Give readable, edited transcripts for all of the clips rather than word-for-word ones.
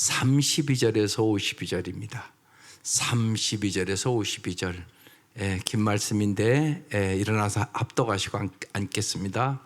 32절에서 52절입니다. 32절에서 52절. 긴 말씀인데 일어나서 합독하시고 앉겠습니다.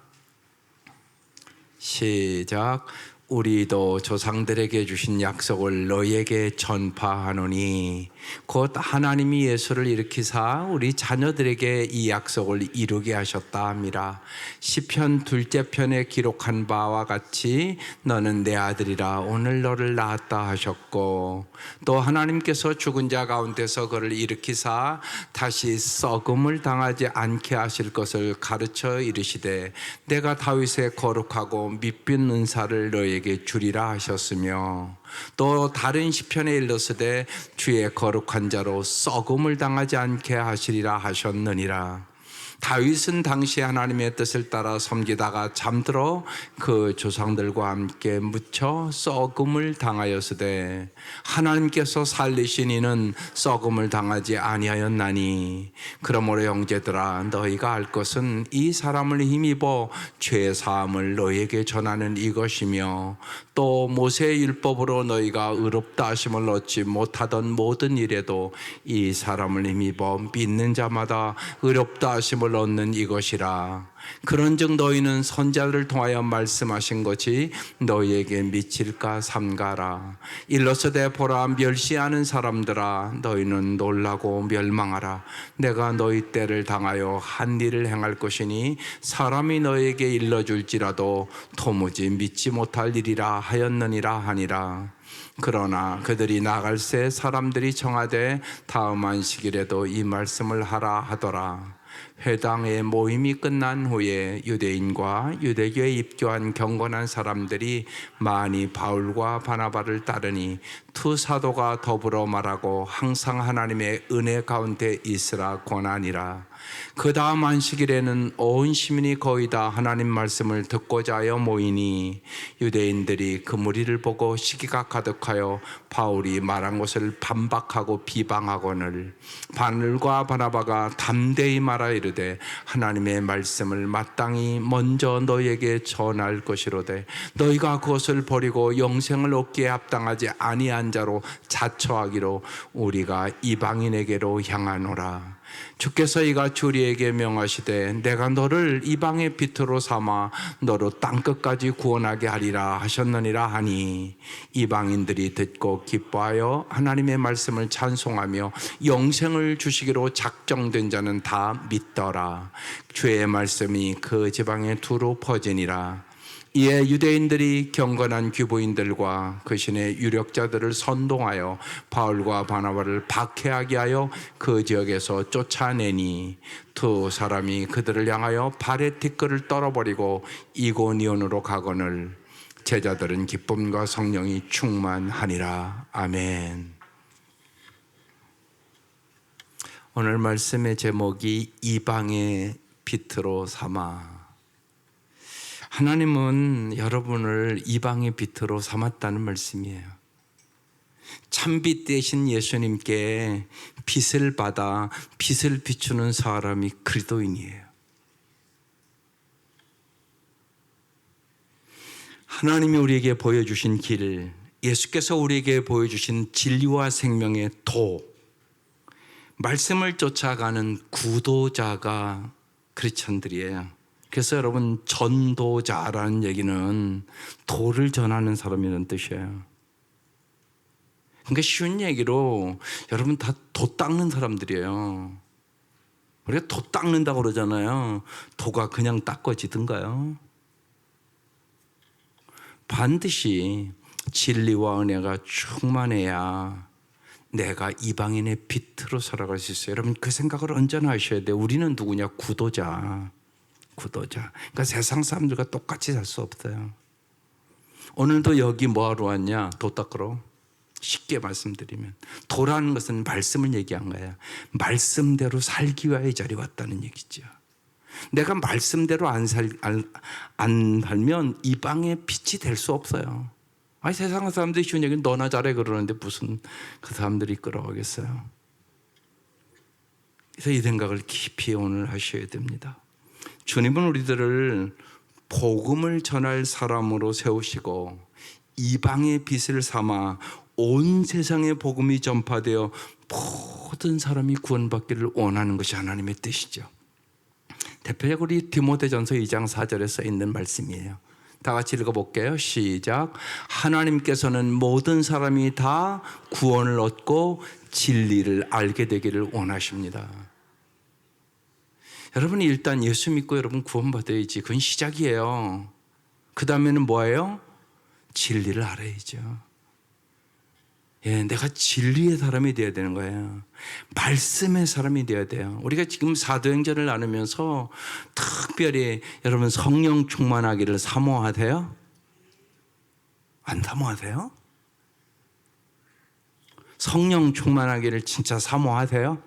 시작. 우리도 조상들에게 주신 약속을 너희에게 전파하노니 곧 하나님이 예수를 일으키사 우리 자녀들에게 이 약속을 이루게 하셨다 함이라. 시편 2째 편에 기록한 바와 같이 너는 내 아들이라 오늘 너를 낳았다 하셨고, 또 하나님께서 죽은 자 가운데서 그를 일으키사 다시 썩음을 당하지 않게 하실 것을 가르쳐 이르시되 내가 다윗의 거룩하고 믿빛 은사를 너희에게 주리라 하셨으며, 또 다른 시편에 일렀으되 주의 거룩한 자로 썩음을 당하지 않게 하시리라 하셨느니라. 다윗은 당시 하나님의 뜻을 따라 섬기다가 잠들어 그 조상들과 함께 묻혀 썩음을 당하였으되 하나님께서 살리신 이는 썩음을 당하지 아니하였나니, 그러므로 형제들아 너희가 알 것은 이 사람을 힘입어 죄 사함을 너희에게 전하는 이것이며, 또 모세의 율법으로 너희가 의롭다 하심을 얻지 못하던 모든 일에도 이 사람을 힘입어 믿는 자마다 의롭다 하심을 얻는 이것이라. 그런즉 너희는 선자를 통하여 말씀하신 것이 너희에게 미칠까 삼가라. 일러서되 보라, 멸시하는 사람들아 너희는 놀라고 멸망하라. 내가 너희 때를 당하여 한 일을 행할 것이니 사람이 너희에게 일러줄지라도 도무지 믿지 못할 일이라 하였느니라 하니라. 그러나 그들이 나갈새 사람들이 청하되 다음 안식일에도 이 말씀을 하라 하더라. 회당의 모임이 끝난 후에 유대인과 유대교에 입교한 경건한 사람들이 많이 바울과 바나바를 따르니 두 사도가 더불어 말하고 항상 하나님의 은혜 가운데 있으라 권하니라. 그 다음 안식일에는 온 시민이 거의 다 하나님 말씀을 듣고자 하여 모이니 유대인들이 그 무리를 보고 시기가 가득하여 바울이 말한 것을 반박하고 비방하거늘 바울과 바나바가 담대히 말하 이르되 하나님의 말씀을 마땅히 먼저 너희에게 전할 것이로되 너희가 그것을 버리고 영생을 얻기에 합당하지 아니한 자로 자처하기로 우리가 이방인에게로 향하노라. 주께서 이같이 우리에게 명하시되 내가 너를 이방의 빛으로 삼아 너로 땅끝까지 구원하게 하리라 하셨느니라 하니, 이방인들이 듣고 기뻐하여 하나님의 말씀을 찬송하며 영생을 주시기로 작정된 자는 다 믿더라. 주의 말씀이 그 지방에 두루 퍼지니라. 이에 유대인들이 경건한 규보인들과 그 신의 유력자들을 선동하여 바울과 바나바를 박해하게 하여 그 지역에서 쫓아내니 두 사람이 그들을 향하여 발에 티끌을 떨어버리고 이고니온으로 가거늘 제자들은 기쁨과 성령이 충만하니라. 아멘. 오늘 말씀의 제목이 이방의 빛으로 삼아. 하나님은 여러분을 이방의 빛으로 삼았다는 말씀이에요. 참빛 되신 예수님께 빛을 받아 빛을 비추는 사람이 그리스도인이에요. 하나님이 우리에게 보여주신 길, 예수께서 우리에게 보여주신 진리와 생명의 도, 말씀을 쫓아가는 구도자가 크리스천들이에요. 그래서 여러분, 전도자라는 얘기는 도를 전하는 사람이라는 뜻이에요. 그러니까 쉬운 얘기로 여러분 다 도 닦는 사람들이에요. 우리가 도 닦는다고 그러잖아요. 도가 그냥 닦아지든가요? 반드시 진리와 은혜가 충만해야 내가 이방인의 빛으로 살아갈 수 있어요. 여러분 그 생각을 언제나 하셔야 돼요. 우리는 누구냐? 구도자. 그러니까 세상 사람들과 똑같이 살 수 없어요. 오늘도 여기 뭐하러 왔냐? 도 닦으러. 쉽게 말씀드리면 도라는 것은 말씀을 얘기한 거야. 말씀대로 살기 위해 이 자리에 왔다는 얘기죠. 내가 말씀대로 안 살면 이방의 빛이 될 수 없어요. 아니, 세상 사람들이 쉬운 얘기는 너나 잘해 그러는데 무슨 그 사람들이 끌어가겠어요. 그래서 이 생각을 깊이 오늘 하셔야 됩니다. 주님은 우리들을 복음을 전할 사람으로 세우시고 이방의 빛을 삼아 온 세상에 복음이 전파되어 모든 사람이 구원받기를 원하는 것이 하나님의 뜻이죠. 대표적으로 이 디모데전서 2장 4절에 써 있는 말씀이에요. 다 같이 읽어볼게요. 시작. 하나님께서는 모든 사람이 다 구원을 얻고 진리를 알게 되기를 원하십니다. 여러분이 일단 예수 믿고 여러분 구원받아야지. 그건 시작이에요. 그 다음에는 뭐예요? 진리를 알아야죠. 예, 내가 진리의 사람이 되어야 되는 거예요. 말씀의 사람이 되어야 돼요. 우리가 지금 사도행전을 나누면서 특별히 여러분 성령 충만하기를 사모하세요? 안 사모하세요? 성령 충만하기를 진짜 사모하세요?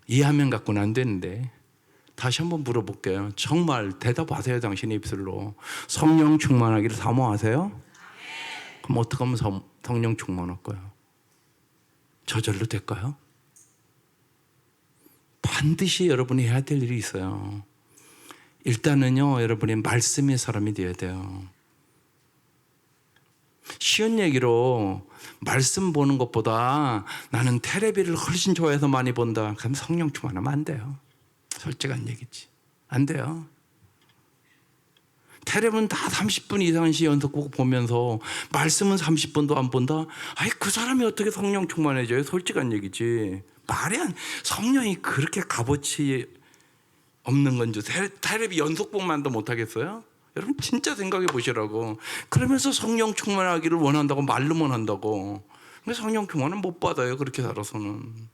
이해하면 갖고는 안 되는데 다시 한번 물어볼게요. 정말 대답하세요. 당신의 입술로. 성령 충만하기를 사모하세요? 그럼 어떻게 하면 성령 충만할까요? 저절로 될까요? 반드시 여러분이 해야 될 일이 있어요. 일단은요, 여러분이 말씀의 사람이 되어야 돼요. 쉬운 얘기로 말씀 보는 것보다 나는 텔레비를 훨씬 좋아해서 많이 본다. 그럼 성령 충만하면 안 돼요. 솔직한 얘기지. 안 돼요. 텔레비는 다 30분 이상씩 연속곡 보면서 말씀은 30분도 안 본다? 아이, 그 사람이 어떻게 성령 충만해져요? 솔직한 얘기지. 말이 안, 성령이 그렇게 값어치 없는 건지 텔레비 연속곡만도 못하겠어요? 여러분 진짜 생각해 보시라고. 그러면서 성령 충만하기를 원한다고 말로만 한다고. 근데 성령 충만은 못 받아요. 그렇게 살아서는.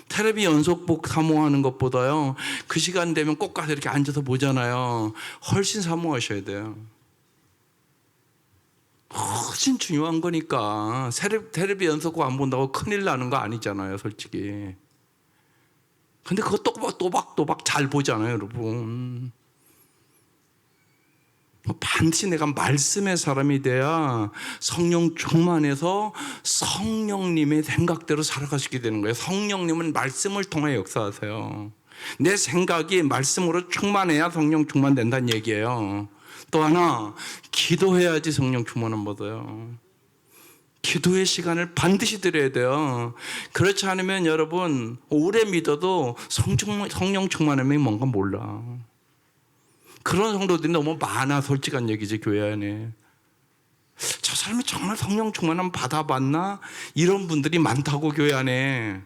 텔레비 연속복 사모하는 것보다요, 그 시간 되면 꼭 가서 이렇게 앉아서 보잖아요. 훨씬 사모하셔야 돼요. 훨씬 중요한 거니까. 텔레비 연속복 안 본다고 큰일 나는 거 아니잖아요, 솔직히. 근데 그거 또박또박 잘 보잖아요, 여러분. 반드시 내가 말씀의 사람이 돼야 성령 충만해서 성령님의 생각대로 살아갈 수 있게 되는 거예요. 성령님은 말씀을 통해 역사하세요. 내 생각이 말씀으로 충만해야 성령 충만된다는 얘기예요. 또 하나, 기도해야지 성령 충만은 받아요. 기도의 시간을 반드시 드려야 돼요. 그렇지 않으면 여러분 오래 믿어도 성령 충만함이 뭔가 몰라. 그런 성도들이 너무 많아. 솔직한 얘기지. 교회 안에 저 사람이 정말 성령 충만함 받아봤나? 이런 분들이 많다고. 교회 안에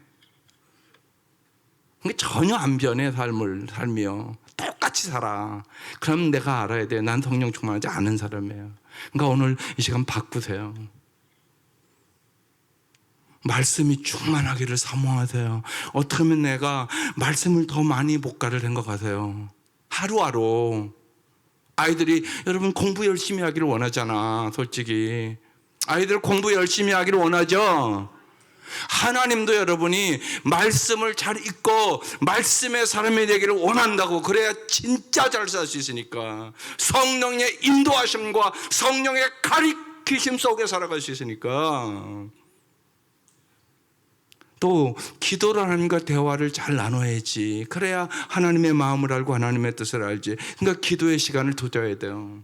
전혀 안 변해. 삶이요. 똑같이 살아. 그럼 내가 알아야 돼. 난 성령 충만하지 않은 사람이에요. 그러니까 오늘 이 시간 바꾸세요. 말씀이 충만하기를 사모하세요. 어떻게 하면 내가 말씀을 더 많이 복가를 생각하세요. 하루하루. 아이들이 여러분 공부 열심히 하기를 원하잖아. 솔직히 아이들 공부 열심히 하기를 원하죠. 하나님도 여러분이 말씀을 잘 읽고 말씀의 사람이 되기를 원한다고. 그래야 진짜 잘 살 수 있으니까. 성령의 인도하심과 성령의 가리키심 속에 살아갈 수 있으니까. 또 기도를 하나님과 대화를 잘 나눠야지. 그래야 하나님의 마음을 알고 하나님의 뜻을 알지. 그러니까 기도의 시간을 두어야 돼요.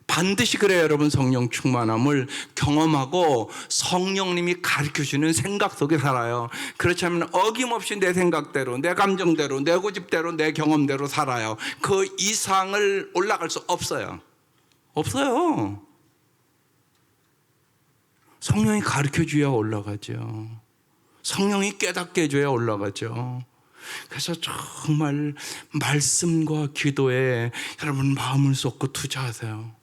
반드시 그래야 여러분 성령 충만함을 경험하고 성령님이 가르쳐주는 생각 속에 살아요. 그렇지 않으면 어김없이 내 생각대로, 내 감정대로, 내 고집대로, 내 경험대로 살아요. 그 이상을 올라갈 수 없어요. 없어요. 성령이 가르쳐줘야 올라가죠. 성령이 깨닫게 해줘야 올라가죠. 그래서 정말 말씀과 기도에 여러분 마음을 쏟고 투자하세요.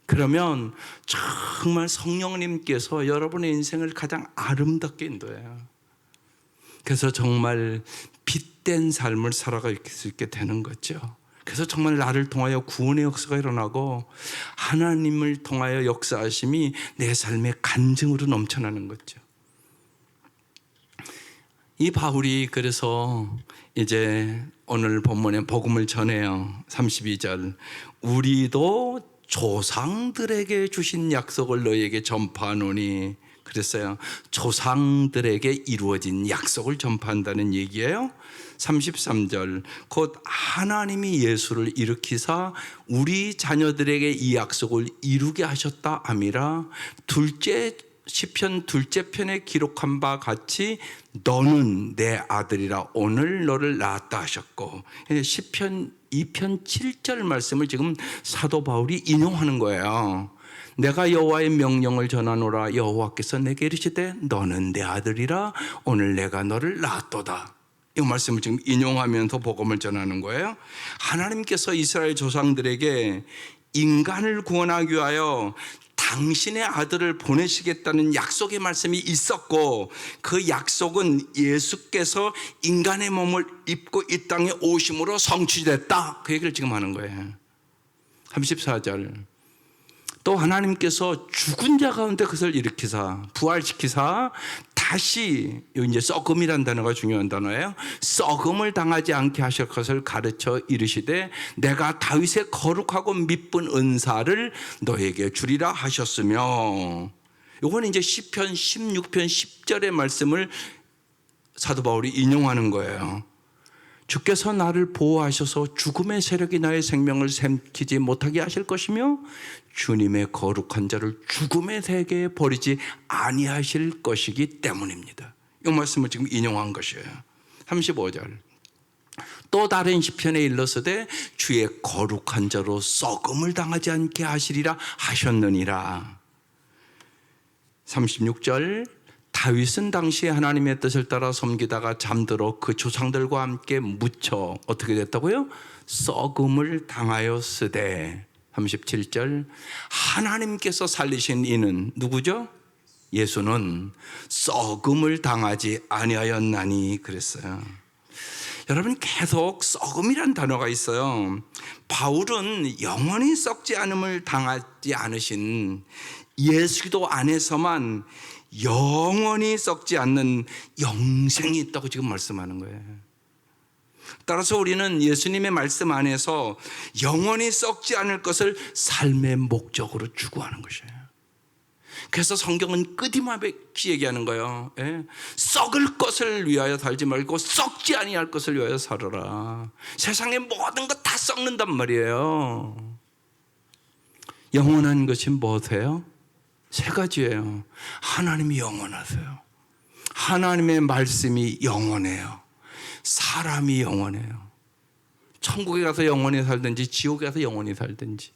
그러면 정말 성령님께서 여러분의 인생을 가장 아름답게 인도해요. 그래서 정말 빛된 삶을 살아갈 수 있게 되는 거죠. 그래서 정말 나를 통하여 구원의 역사가 일어나고 하나님을 통하여 역사하심이 내 삶의 간증으로 넘쳐나는 거죠. 이 바울이 그래서 이제 오늘 본문에 복음을 전해요. 32절. 우리도 조상들에게 주신 약속을 너희에게 전파하노니 그랬어요. 조상들에게 이루어진 약속을 전파한다는 얘기예요. 33절 곧 하나님이 예수를 일으키사 우리 자녀들에게 이 약속을 이루게 하셨다 함이라. 둘째 시편 둘째 편에 기록한 바 같이 너는 내 아들이라 오늘 너를 낳았다 하셨고, 시편 2편 7절 말씀을 지금 사도 바울이 인용하는 거예요. 내가 여호와의 명령을 전하노라. 여호와께서 내게 이르시되 너는 내 아들이라 오늘 내가 너를 낳았도다. 이 말씀을 지금 인용하면서 복음을 전하는 거예요. 하나님께서 이스라엘 조상들에게 인간을 구원하기 위하여 당신의 아들을 보내시겠다는 약속의 말씀이 있었고, 그 약속은 예수께서 인간의 몸을 입고 이 땅에 오심으로 성취됐다. 그 얘기를 지금 하는 거예요. 34절 또 하나님께서 죽은 자 가운데 그것을 일으키사 부활시키사 다시, 이제 썩음이라는 단어가 중요한 단어예요. 썩음을 당하지 않게 하실 것을 가르쳐 이르시되 내가 다윗의 거룩하고 미쁜 은사를 너에게 주리라 하셨으며, 이건 이제 시편 16편 10절의 말씀을 사도 바울이 인용하는 거예요. 주께서 나를 보호하셔서 죽음의 세력이 나의 생명을 삼키지 못하게 하실 것이며 주님의 거룩한 자를 죽음의 세계에 버리지 아니하실 것이기 때문입니다. 이 말씀을 지금 인용한 것이에요. 35절 또 다른 시편에 일러서되 주의 거룩한 자로 썩음을 당하지 않게 하시리라 하셨느니라. 36절 다윗은 당시 하나님의 뜻을 따라 섬기다가 잠들어 그 조상들과 함께 묻혀 어떻게 됐다고요? 썩음을 당하였으되. 37절 하나님께서 살리신 이는 누구죠? 예수는 썩음을 당하지 아니하였나니 그랬어요. 여러분, 계속 썩음이란 단어가 있어요. 바울은 영원히 썩지 않음을 당하지 않으신 예수 기도 안에서만 영원히 썩지 않는 영생이 있다고 지금 말씀하는 거예요. 따라서 우리는 예수님의 말씀 안에서 영원히 썩지 않을 것을 삶의 목적으로 추구하는 것이에요. 그래서 성경은 끊임없이 얘기하는 거예요. 썩을 것을 위하여 살지 말고 썩지 아니할 것을 위하여 살아라. 세상의 모든 것 다 썩는단 말이에요. 영원한 것이 뭐세요? 세 가지예요. 하나님이 영원하세요. 하나님의 말씀이 영원해요. 사람이 영원해요. 천국에 가서 영원히 살든지 지옥에 가서 영원히 살든지.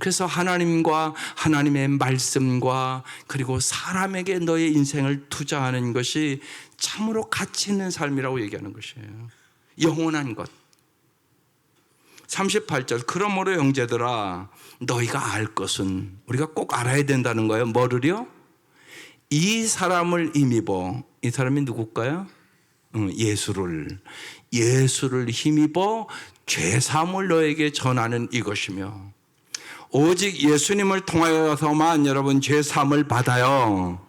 그래서 하나님과 하나님의 말씀과 그리고 사람에게 너의 인생을 투자하는 것이 참으로 가치 있는 삶이라고 얘기하는 것이에요. 영원한 것. 38절 그러므로 형제들아 너희가 알 것은, 우리가 꼭 알아야 된다는 거예요. 뭐를요? 이 사람을 힘입어. 이 사람이 누굴까요? 예수를 힘입어 죄사함을 너에게 전하는 이것이며, 오직 예수님을 통하여서만 여러분 죄사함을 받아요.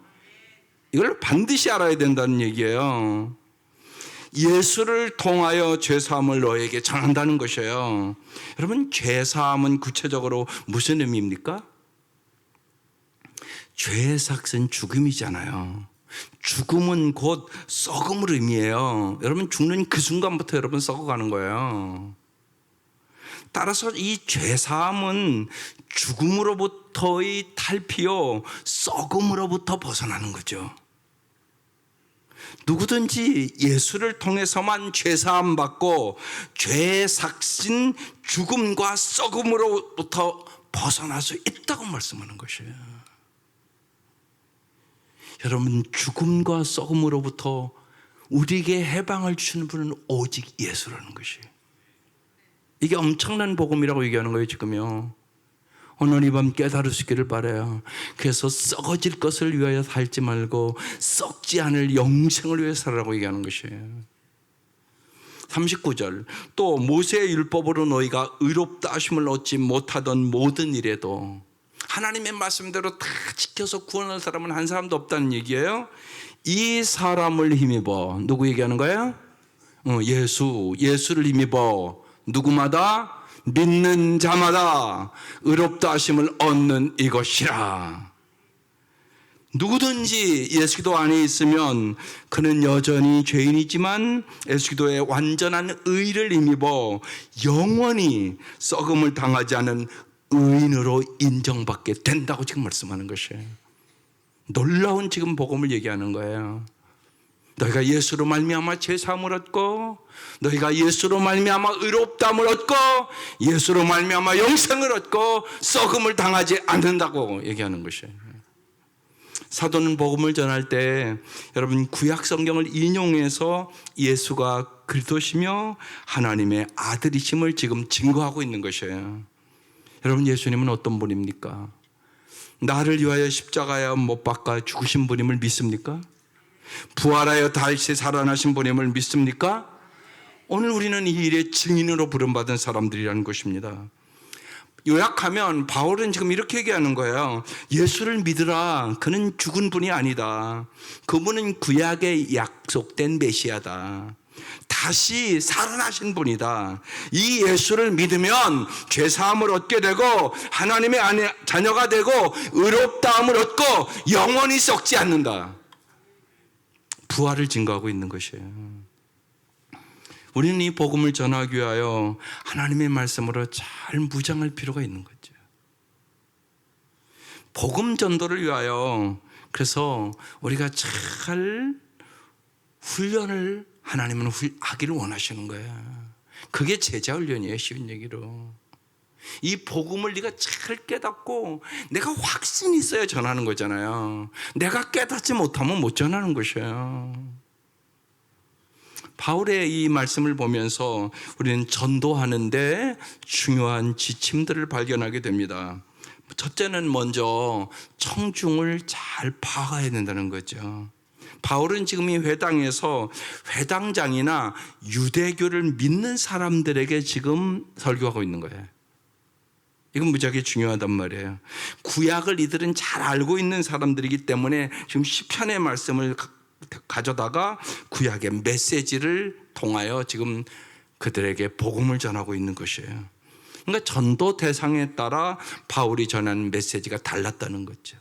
이걸 반드시 알아야 된다는 얘기예요. 예수를 통하여 죄사함을 너에게 전한다는 것이에요. 여러분, 죄사함은 구체적으로 무슨 의미입니까? 죄의 삭은 죽음이잖아요. 죽음은 곧 썩음을 의미해요. 여러분, 죽는 그 순간부터 여러분 썩어가는 거예요. 따라서 이 죄사함은 죽음으로부터의 탈피요, 썩음으로부터 벗어나는 거죠. 누구든지 예수를 통해서만 죄사함 받고 죄의 삭신 죽음과 썩음으로부터 벗어날 수 있다고 말씀하는 것이에요. 여러분, 죽음과 썩음으로부터 우리에게 해방을 주시는 분은 오직 예수라는 것이에요. 이게 엄청난 복음이라고 얘기하는 거예요, 지금요. 오늘 이 밤 깨달을 수 있기를 바라요. 그래서 썩어질 것을 위하여 살지 말고 썩지 않을 영생을 위해 살아라고 얘기하는 것이에요. 39절 또 모세의 율법으로 너희가 의롭다 하심을 얻지 못하던 모든 일에도, 하나님의 말씀대로 다 지켜서 구원할 사람은 한 사람도 없다는 얘기예요. 이 사람을 힘입어. 누구 얘기하는 거예요? 예수를 힘입어 누구마다? 믿는 자마다 의롭다 하심을 얻는 이것이라. 누구든지 예수 기도 안에 있으면 그는 여전히 죄인이지만 예수 기도의 완전한 의를 힘입어 영원히 썩음을 당하지 않은 의인으로 인정받게 된다고 지금 말씀하는 것이에요. 놀라운 지금 복음을 얘기하는 거예요. 너희가 예수로 말미암아 죄사함을 얻고, 너희가 예수로 말미암아 의롭다함을 얻고, 예수로 말미암아 영생을 얻고 썩음을 당하지 않는다고 얘기하는 것이에요. 사도는 복음을 전할 때 여러분 구약 성경을 인용해서 예수가 그리스도시며 하나님의 아들이심을 지금 증거하고 있는 것이에요. 여러분, 예수님은 어떤 분입니까? 나를 위하여 십자가에 못 박아 죽으신 분임을 믿습니까? 부활하여 다시 살아나신 분임을 믿습니까? 오늘 우리는 이 일의 증인으로 부름받은 사람들이라는 것입니다. 요약하면 바울은 지금 이렇게 얘기하는 거예요. 예수를 믿으라. 그는 죽은 분이 아니다. 그분은 구약에 약속된 메시아다. 다시 살아나신 분이다. 이 예수를 믿으면 죄사함을 얻게 되고 하나님의 자녀가 되고 의롭다함을 얻고 영원히 썩지 않는다. 부활을 증거하고 있는 것이에요. 우리는 이 복음을 전하기 위하여 하나님의 말씀으로 잘 무장할 필요가 있는 거죠. 복음 전도를 위하여 그래서 우리가 잘 훈련을 하나님은 하기를 원하시는 거예요. 그게 제자 훈련이에요. 쉬운 얘기로. 이 복음을 네가 잘 깨닫고 내가 확신이 있어야 전하는 거잖아요. 내가 깨닫지 못하면 못 전하는 것이에요. 바울의 이 말씀을 보면서 우리는 전도하는데 중요한 지침들을 발견하게 됩니다. 첫째는 먼저 청중을 잘 파악해야 된다는 거죠. 바울은 지금 이 회당에서 회당장이나 유대교를 믿는 사람들에게 지금 설교하고 있는 거예요. 이건 무지하게 중요하단 말이에요. 구약을 이들은 잘 알고 있는 사람들이기 때문에 지금 시편의 말씀을 가져다가 구약의 메시지를 통하여 지금 그들에게 복음을 전하고 있는 것이에요. 그러니까 전도 대상에 따라 바울이 전하는 메시지가 달랐다는 거죠.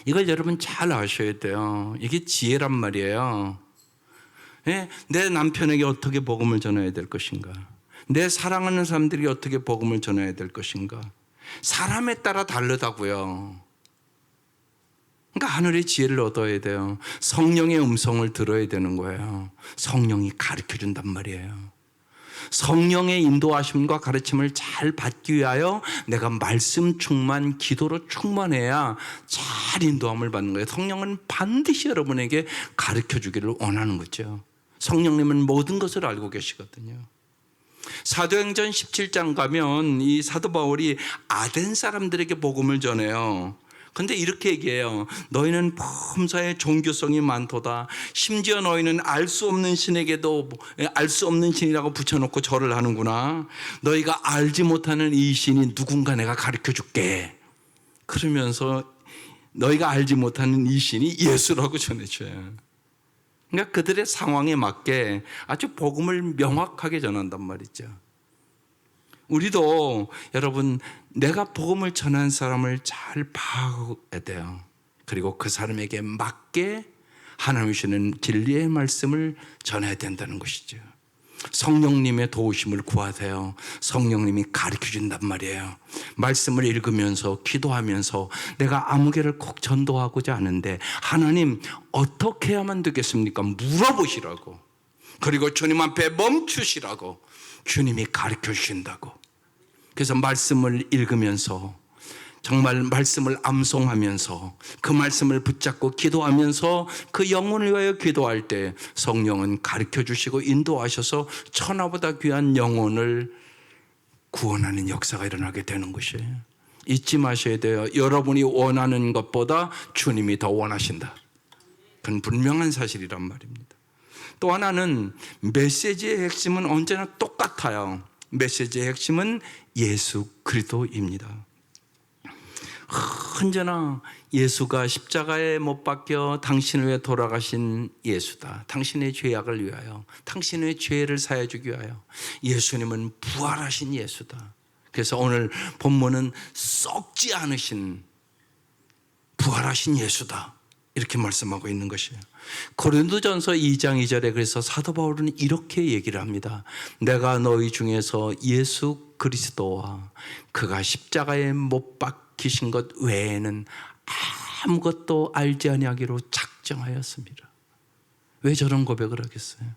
이걸 여러분 잘 아셔야 돼요. 이게 지혜란 말이에요. 내 남편에게 어떻게 복음을 전해야 될 것인가? 내 사랑하는 사람들이 어떻게 복음을 전해야 될 것인가? 사람에 따라 다르다고요. 그러니까 하늘의 지혜를 얻어야 돼요. 성령의 음성을 들어야 되는 거예요. 성령이 가르쳐준단 말이에요. 성령의 인도하심과 가르침을 잘 받기 위하여 내가 말씀 충만, 기도로 충만해야 잘 인도함을 받는 거예요. 성령은 반드시 여러분에게 가르쳐주기를 원하는 거죠. 성령님은 모든 것을 알고 계시거든요. 사도행전 17장 가면 이 사도 바울이 아덴 사람들에게 복음을 전해요. 근데 이렇게 얘기해요. 너희는 범사에 종교성이 많도다. 심지어 너희는 알 수 없는 신에게도 알 수 없는 신이라고 붙여놓고 절을 하는구나. 너희가 알지 못하는 이 신이 누군가 내가 가르쳐 줄게. 그러면서 너희가 알지 못하는 이 신이 예수라고 전해줘요. 그러니까 그들의 상황에 맞게 아주 복음을 명확하게 전한단 말이죠. 우리도 여러분 내가 복음을 전한 사람을 잘 파악해야 돼요. 그리고 그 사람에게 맞게 하나님 주시는 진리의 말씀을 전해야 된다는 것이죠. 성령님의 도우심을 구하세요. 성령님이 가르쳐준단 말이에요. 말씀을 읽으면서 기도하면서 내가 아무개를 꼭 전도하고자 하는데 하나님 어떻게 해야만 되겠습니까? 물어보시라고. 그리고 주님 앞에 멈추시라고 주님이 가르쳐 주신다고. 그래서 말씀을 읽으면서 정말 말씀을 암송하면서 그 말씀을 붙잡고 기도하면서 그 영혼을 위하여 기도할 때 성령은 가르쳐 주시고 인도하셔서 천하보다 귀한 영혼을 구원하는 역사가 일어나게 되는 것이에요. 잊지 마셔야 돼요. 여러분이 원하는 것보다 주님이 더 원하신다. 그건 분명한 사실이란 말입니다. 또 하나는 메시지의 핵심은 언제나 똑같아요. 메시지의 핵심은 예수 그리스도입니다. 언제나 예수가 십자가에 못 박혀 당신을 위해 돌아가신 예수다. 당신의 죄악을 위하여, 당신의 죄를 사해 주기 위하여. 예수님은 부활하신 예수다. 그래서 오늘 본문은 썩지 않으신 부활하신 예수다, 이렇게 말씀하고 있는 것이에요. 고린도전서 2장 2절에 그래서 사도 바울은 이렇게 얘기를 합니다. 내가 너희 중에서 예수 그리스도와 그가 십자가에 못 박히신 것 외에는 아무것도 알지 아니하기로 작정하였습니다. 왜 저런 고백을 하겠어요?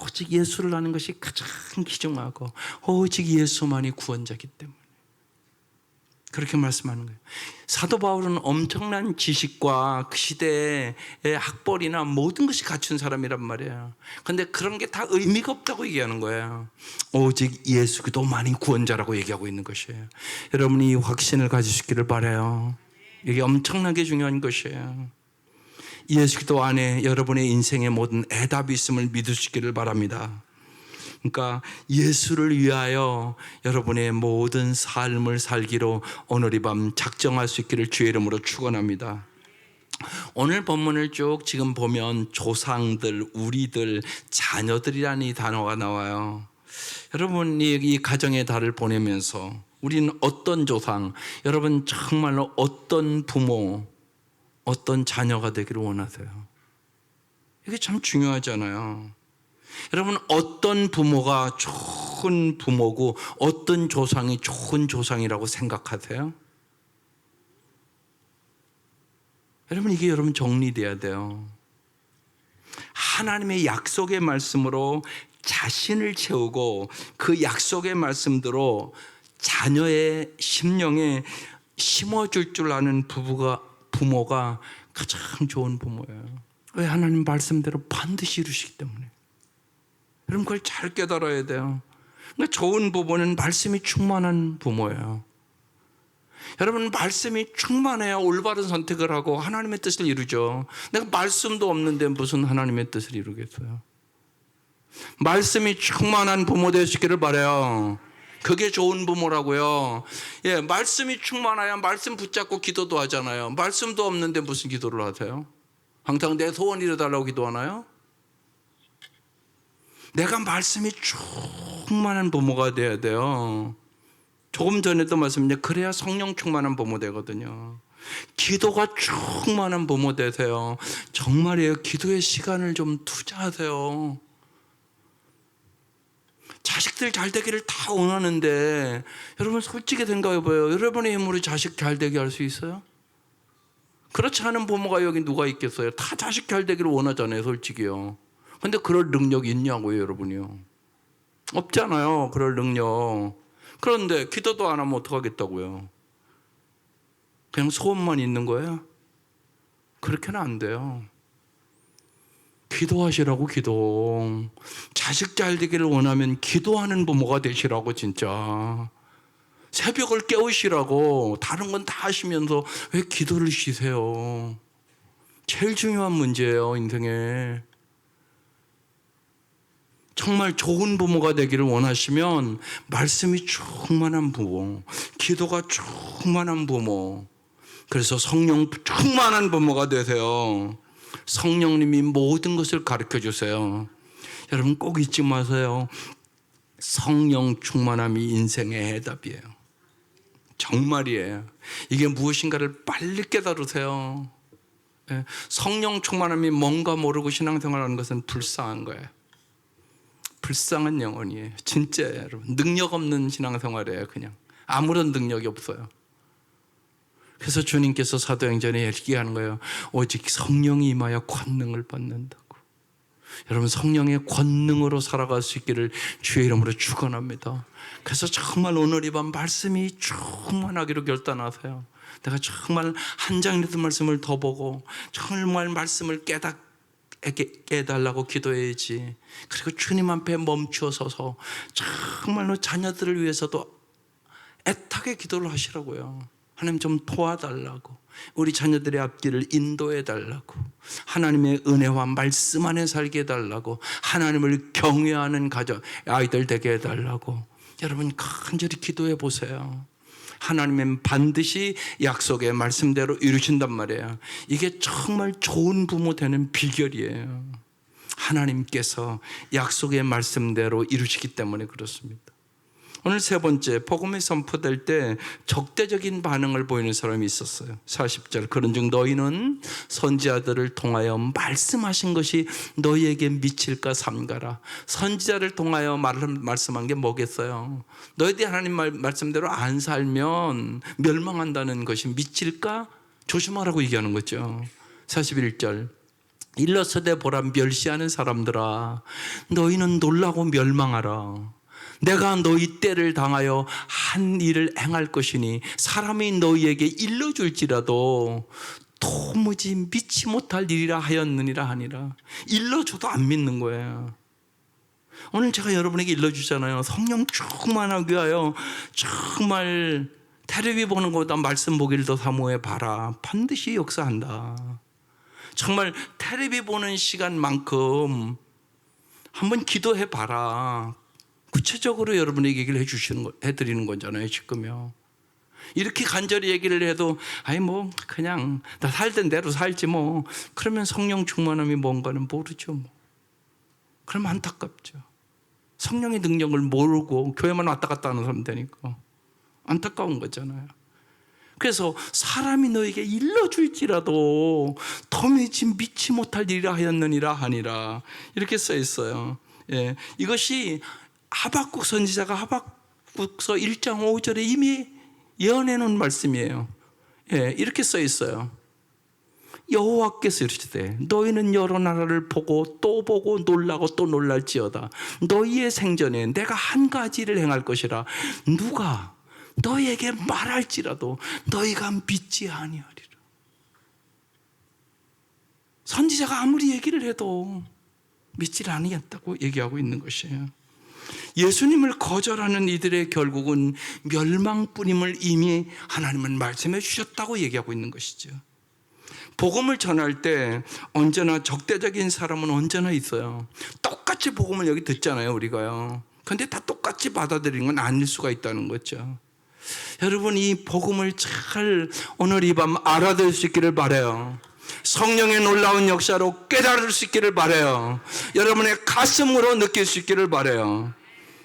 오직 예수를 아는 것이 가장 귀중하고 오직 예수만이 구원자이기 때문에 그렇게 말씀하는 거예요. 사도 바울은 엄청난 지식과 그 시대의 학벌이나 모든 것이 갖춘 사람이란 말이에요. 그런데 그런 게 다 의미가 없다고 얘기하는 거예요. 오직 예수 그리스도만이 구원자라고 얘기하고 있는 것이에요. 여러분이 이 확신을 가지시기를 바라요. 이게 엄청나게 중요한 것이에요. 예수 그리스도 안에 여러분의 인생의 모든 해답이 있음을 믿으시기를 바랍니다. 그러니까 예수를 위하여 여러분의 모든 삶을 살기로 오늘 이 밤 작정할 수 있기를 주의 이름으로 축원합니다. 오늘 본문을 쭉 지금 보면 조상들, 우리들, 자녀들이라는 이 단어가 나와요. 여러분이 이 가정의 달을 보내면서 우리는 어떤 조상, 여러분 정말로 어떤 부모, 어떤 자녀가 되기를 원하세요? 이게 참 중요하잖아요. 여러분 어떤 부모가 좋은 부모고 어떤 조상이 좋은 조상이라고 생각하세요? 여러분 이게 여러분 정리돼야 돼요. 하나님의 약속의 말씀으로 자신을 채우고 그 약속의 말씀대로 자녀의 심령에 심어줄 줄 아는 부모가 가장 좋은 부모예요. 왜? 하나님 말씀대로 반드시 이루시기 때문에. 여러분 그걸 잘 깨달아야 돼요. 그러니까 좋은 부모는 말씀이 충만한 부모예요. 여러분 말씀이 충만해야 올바른 선택을 하고 하나님의 뜻을 이루죠. 내가 말씀도 없는데 무슨 하나님의 뜻을 이루겠어요? 말씀이 충만한 부모 되시기를 바라요. 그게 좋은 부모라고요. 예, 말씀이 충만해야 말씀 붙잡고 기도도 하잖아요. 말씀도 없는데 무슨 기도를 하세요? 항상 내 소원 이뤄달라고 기도하나요? 내가 말씀이 충만한 부모가 돼야 돼요. 조금 전에도 말씀드렸는데 그래야 성령 충만한 부모 되거든요. 기도가 충만한 부모 되세요. 정말이에요. 기도의 시간을 좀 투자하세요. 자식들 잘 되기를 다 원하는데 여러분 솔직히 생각해 봐요. 여러분의 힘으로 자식 잘 되게 할 수 있어요? 그렇지 않은 부모가 여기 누가 있겠어요? 다 자식 잘 되기를 원하잖아요, 솔직히요. 근데 그럴 능력이 있냐고요, 여러분이요? 없잖아요, 그럴 능력. 그런데 기도도 안 하면 어떡하겠다고요? 그냥 소원만 있는 거예요? 그렇게는 안 돼요. 기도하시라고, 기도. 자식 잘 되기를 원하면 기도하는 부모가 되시라고, 진짜. 새벽을 깨우시라고. 다른 건 다 하시면서 왜 기도를 쉬세요? 제일 중요한 문제예요, 인생에. 정말 좋은 부모가 되기를 원하시면 말씀이 충만한 부모, 기도가 충만한 부모, 그래서 성령 충만한 부모가 되세요. 성령님이 모든 것을 가르쳐 주세요. 여러분 꼭 잊지 마세요. 성령 충만함이 인생의 해답이에요. 정말이에요. 이게 무엇인가를 빨리 깨달으세요. 성령 충만함이 뭔가 모르고 신앙생활하는 것은 불쌍한 거예요. 불쌍한 영혼이에요. 진짜예요, 여러분. 능력 없는 신앙생활이에요, 그냥. 아무런 능력이 없어요. 그래서 주님께서 사도행전에 얘기하는 거예요. 오직 성령이 임하여 권능을 받는다고. 여러분 성령의 권능으로 살아갈 수 있기를 주의 이름으로 축원합니다. 그래서 정말 오늘 이 밤 말씀이 충만하기로 결단하세요. 내가 정말 한 장이라도 말씀을 더 보고 정말 말씀을 깨달라고 기도해야지. 그리고 주님 앞에 멈추어 서서 정말로 자녀들을 위해서도 애타게 기도를 하시라고요. 하나님 좀 도와달라고, 우리 자녀들의 앞길을 인도해 달라고, 하나님의 은혜와 말씀 안에 살게 해달라고, 하나님을 경외하는 가정 아이들 되게 해달라고. 여러분 간절히 기도해 보세요. 하나님은 반드시 약속의 말씀대로 이루신단 말이에요. 이게 정말 좋은 부모 되는 비결이에요. 하나님께서 약속의 말씀대로 이루시기 때문에 그렇습니다. 오늘 세 번째, 복음이 선포될 때 적대적인 반응을 보이는 사람이 있었어요. 40절, 그런즉 너희는 선지자들을 통하여 말씀하신 것이 너희에게 미칠까 삼가라. 선지자를 통하여 말씀한 게 뭐겠어요? 너희들이 하나님 말씀대로 안 살면 멸망한다는 것이 미칠까? 조심하라고 얘기하는 거죠. 41절, 일러서되 보라, 멸시하는 사람들아, 너희는 놀라고 멸망하라. 내가 너희 때를 당하여 한 일을 행할 것이니 사람이 너희에게 일러줄지라도 도무지 믿지 못할 일이라 하였느니라 하니라. 일러줘도 안 믿는 거예요. 오늘 제가 여러분에게 일러주잖아요. 성령 충만하게 하여 정말 텔레비 보는 것보다 말씀 보기를 더 사모해 봐라. 반드시 역사한다. 정말 텔레비 보는 시간만큼 한번 기도해 봐라. 구체적으로 여러분에게 얘기를 해드리는 거잖아요, 지금요. 이렇게 간절히 얘기를 해도, 아니, 뭐, 그냥, 나 살던 대로 살지 뭐. 그러면 성령 충만함이 뭔가는 모르죠, 뭐. 그럼 안타깝죠. 성령의 능력을 모르고 교회만 왔다 갔다 하는 사람 되니까. 안타까운 거잖아요. 그래서 사람이 너에게 일러줄지라도 도무지 믿지 못할 일이라 하였느니라 하니라. 이렇게 써 있어요. 예, 이것이 하박국 선지자가 하박국서 1장 5절에 이미 예언해 놓은 말씀이에요. 예, 이렇게 써 있어요. 여호와께서 이르시되 너희는 여러 나라를 보고 또 보고 놀라고 또 놀랄지어다. 너희의 생전에 내가 한 가지를 행할 것이라. 누가 너희에게 말할지라도 너희가 믿지 아니하리라. 선지자가 아무리 얘기를 해도 믿지 아니했다고 얘기하고 있는 것이에요. 예수님을 거절하는 이들의 결국은 멸망뿐임을 이미 하나님은 말씀해 주셨다고 얘기하고 있는 것이죠. 복음을 전할 때 언제나 적대적인 사람은 언제나 있어요. 똑같이 복음을 여기 듣잖아요, 우리가요. 그런데 다 똑같이 받아들이는 건 아닐 수가 있다는 거죠. 여러분, 이 복음을 잘 오늘 이 밤 알아들 수 있기를 바라요. 성령의 놀라운 역사로 깨달을 수 있기를 바라요. 여러분의 가슴으로 느낄 수 있기를 바라요.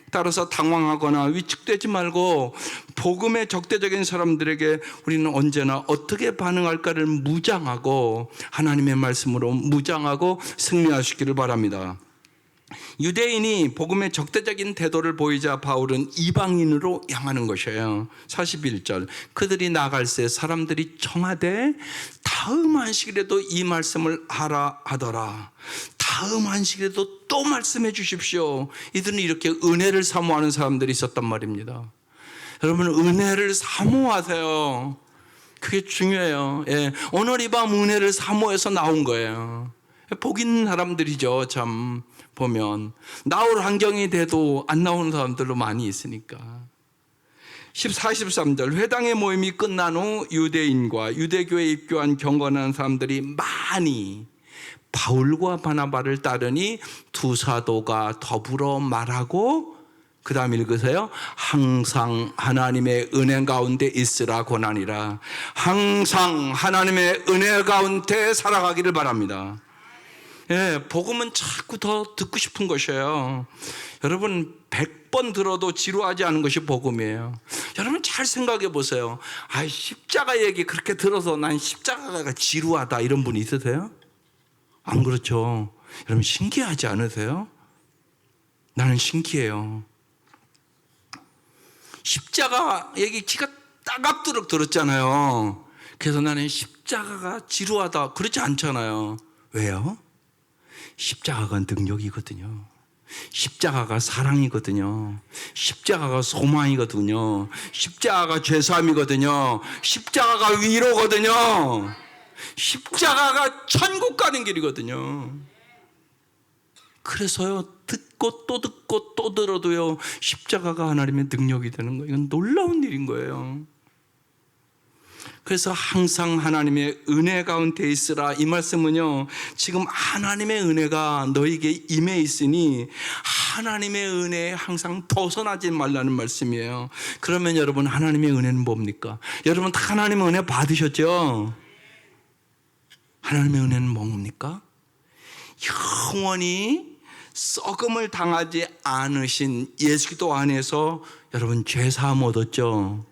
따라서 당황하거나 위축되지 말고 복음의 적대적인 사람들에게 우리는 언제나 어떻게 반응할까를 무장하고 하나님의 말씀으로 무장하고 승리하시기를 바랍니다. 유대인이 복음의 적대적인 태도를 보이자 바울은 이방인으로 향하는 것이에요. 41절, 그들이 나갈새 사람들이 청하되 다음 안식일에도 이 말씀을 하라 하더라. 다음 안식일에도 또 말씀해 주십시오. 이들은 이렇게 은혜를 사모하는 사람들이 있었단 말입니다. 여러분, 은혜를 사모하세요. 그게 중요해요. 예, 오늘 이 밤 은혜를 사모해서 나온 거예요. 복 있는 사람들이죠. 참 보면 나올 환경이 돼도 안 나오는 사람들도 많이 있으니까. 43절, 회당의 모임이 끝난 후 유대인과 유대교에 입교한 경건한 사람들이 많이 바울과 바나바를 따르니 두 사도가 더불어 말하고, 그 다음 읽으세요. 항상 하나님의 은혜 가운데 있으라 권하니라. 항상 하나님의 은혜 가운데 살아가기를 바랍니다. 예, 복음은 자꾸 더 듣고 싶은 것이에요. 여러분, 100번 들어도 지루하지 않은 것이 복음이에요. 여러분 잘 생각해 보세요. 아, 십자가 얘기 그렇게 들어서 난 십자가가 지루하다 이런 분 있으세요? 안 그렇죠? 여러분 신기하지 않으세요? 나는 신기해요. 십자가 얘기 기가 따갑도록 들었잖아요. 그래서 나는 십자가가 지루하다 그렇지 않잖아요. 왜요? 십자가가 능력이거든요. 십자가가 사랑이거든요. 십자가가 소망이거든요. 십자가가 죄사함이거든요. 십자가가 위로거든요. 십자가가 천국 가는 길이거든요. 그래서요, 듣고 또 들어도요, 십자가가 하나님의 능력이 되는 거예요. 이건 놀라운 일인 거예요. 그래서 항상 하나님의 은혜 가운데 있으라. 이 말씀은요, 지금 하나님의 은혜가 너에게 임해 있으니 하나님의 은혜에 항상 벗어나지 말라는 말씀이에요. 그러면 여러분, 하나님의 은혜는 뭡니까? 여러분 다 하나님의 은혜 받으셨죠? 하나님의 은혜는 뭡니까? 영원히 썩음을 당하지 않으신 예수 그리스도 안에서 여러분 죄 사함 얻었죠.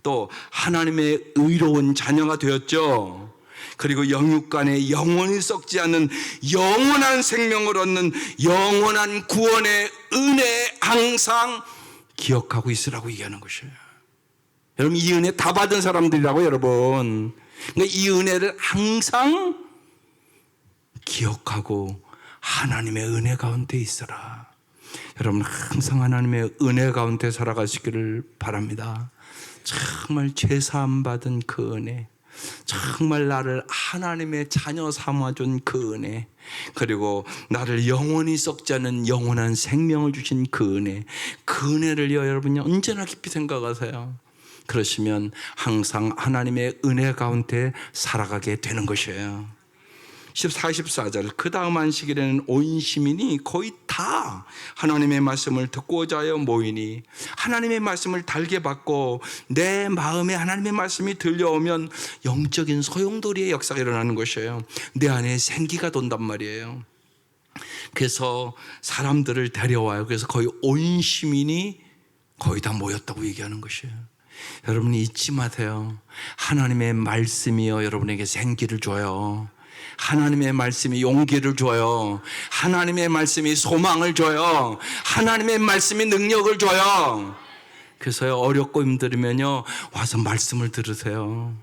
또 하나님의 의로운 자녀가 되었죠. 그리고 영육간에 영원히 썩지 않는 영원한 생명을 얻는 영원한 구원의 은혜 항상 기억하고 있으라고 얘기하는 것이에요. 여러분 이 은혜 다 받은 사람들이라고 여러분. 그러니까 이 은혜를 항상 기억하고 하나님의 은혜 가운데 있어라. 여러분 항상 하나님의 은혜 가운데 살아가시기를 바랍니다. 정말 죄사함 받은 그 은혜, 정말 나를 하나님의 자녀 삼아준 그 은혜, 그리고 나를 영원히 썩지 않는 영원한 생명을 주신 그 은혜, 그 은혜를요 여러분이 언제나 깊이 생각하세요. 그러시면 항상 하나님의 은혜 가운데 살아가게 되는 것이에요. 14절 그 다음 안식일에는 온 시민이 거의 다 하나님의 말씀을 듣고자 하여 모이니 하나님의 말씀을 달게 받고 내 마음에 하나님의 말씀이 들려오면 영적인 소용돌이의 역사가 일어나는 것이에요. 내 안에 생기가 돈단 말이에요. 그래서 사람들을 데려와요. 그래서 거의 온 시민이 거의 다 모였다고 얘기하는 것이에요. 여러분이 잊지 마세요. 하나님의 말씀이요 여러분에게 생기를 줘요. 하나님의 말씀이 용기를 줘요. 하나님의 말씀이 소망을 줘요. 하나님의 말씀이 능력을 줘요. 그래서 어렵고 힘들면요 와서 말씀을 들으세요.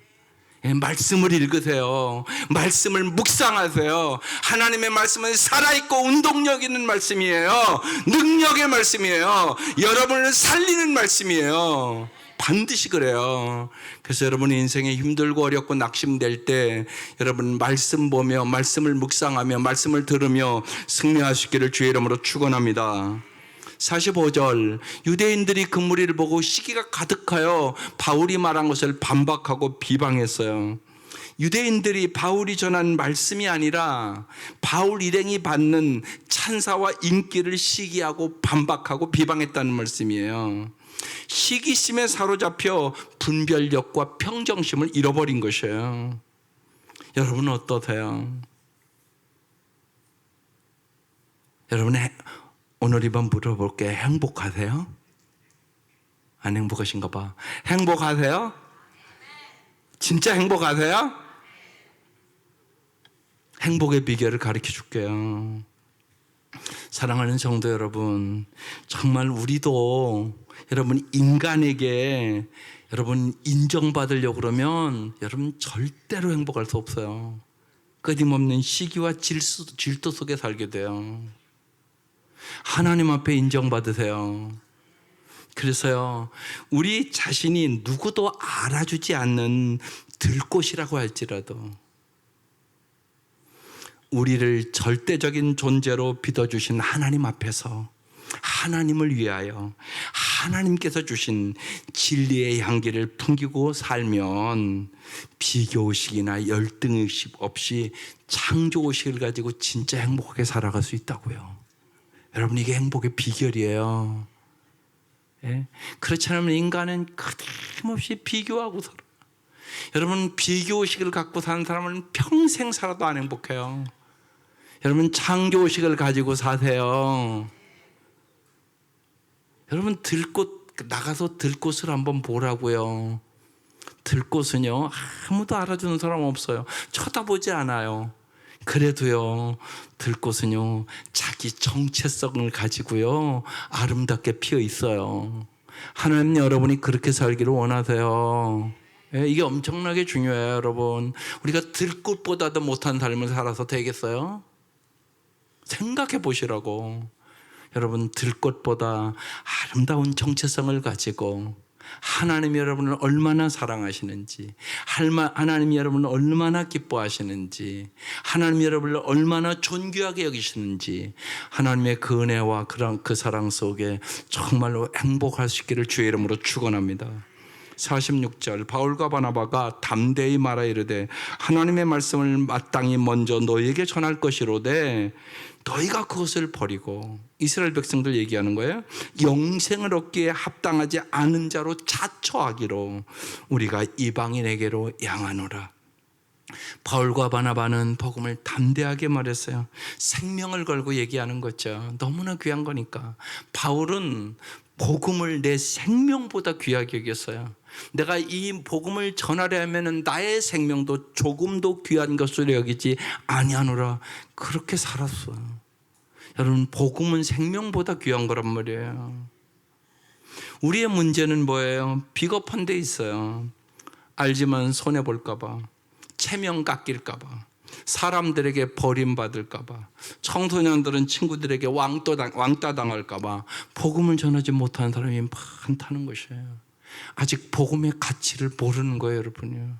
말씀을 읽으세요. 말씀을 묵상하세요. 하나님의 말씀은 살아있고 운동력 있는 말씀이에요. 능력의 말씀이에요. 여러분을 살리는 말씀이에요. 반드시 그래요. 그래서 여러분의 인생에 힘들고 어렵고 낙심될 때 여러분 말씀 보며 말씀을 묵상하며 말씀을 들으며 승리하시기를 주의 이름으로 축원합니다. 45절 유대인들이 그 무리를 보고 시기가 가득하여 바울이 말한 것을 반박하고 비방했어요. 유대인들이 바울이 전한 말씀이 아니라 바울 일행이 받는 찬사와 인기를 시기하고 반박하고 비방했다는 말씀이에요. 시기심에 사로잡혀 분별력과 평정심을 잃어버린 것이에요. 여러분은 어떠세요? 여러분 오늘 이번 물어볼게. 행복하세요? 안 행복하신가 봐. 행복하세요? 진짜 행복하세요? 행복의 비결을 가르쳐 줄게요. 사랑하는 성도 여러분, 정말 우리도 여러분 인간에게 여러분 인정받으려고 그러면 여러분 절대로 행복할 수 없어요. 끊임없는 시기와 질투 속에 살게 돼요. 하나님 앞에 인정받으세요. 그래서요 우리 자신이 누구도 알아주지 않는 들꽃이라고 할지라도 우리를 절대적인 존재로 빚어주신 하나님 앞에서 하나님을 위하여 하나님께서 주신 진리의 향기를 풍기고 살면 비교의식이나 열등의식 없이 창조의식을 가지고 진짜 행복하게 살아갈 수 있다고요. 여러분 이게 행복의 비결이에요. 예? 그렇지 않으면 인간은 끊임없이 비교하고 살아요. 여러분 비교의식을 갖고 사는 사람은 평생 살아도 안 행복해요. 여러분 창조의식을 가지고 사세요. 여러분 들꽃 나가서 들꽃을 한번 보라고요. 들꽃은요 아무도 알아주는 사람 없어요. 쳐다보지 않아요. 그래도요 들꽃은요 자기 정체성을 가지고요 아름답게 피어 있어요. 하나님 여러분이 그렇게 살기를 원하세요. 이게 엄청나게 중요해요. 여러분 우리가 들꽃보다도 못한 삶을 살아서 되겠어요? 생각해 보시라고. 여러분 들꽃보다 아름다운 정체성을 가지고 하나님이 여러분을 얼마나 사랑하시는지, 하나님이 여러분을 얼마나 기뻐하시는지, 하나님이 여러분을 얼마나 존귀하게 여기시는지, 하나님의 그 은혜와 그 사랑 속에 정말로 행복하시기를 주의 이름으로 축원합니다. 46절 바울과 바나바가 담대히 말하 이르되 하나님의 말씀을 마땅히 먼저 너희에게 전할 것이로되 너희가 그것을 버리고, 이스라엘 백성들 얘기하는 거예요. 영생을 얻기에 합당하지 않은 자로 자처하기로 우리가 이방인에게로 향하노라. 바울과 바나바는 복음을 담대하게 말했어요. 생명을 걸고 얘기하는 거죠. 너무나 귀한 거니까. 바울은 복음을 내 생명보다 귀하게 여겼어요. 내가 이 복음을 전하려 하면은 나의 생명도 조금도 귀한 것으로 여기지 아니하노라. 그렇게 살았어요. 여러분, 복음은 생명보다 귀한 거란 말이에요. 우리의 문제는 뭐예요? 비겁한 데 있어요. 알지만 손해볼까 봐, 체면 깎일까 봐, 사람들에게 버림받을까 봐, 청소년들은 친구들에게 왕따 당할까 봐 복음을 전하지 못하는 사람이 많다는 것이에요. 아직 복음의 가치를 모르는 거예요, 여러분요.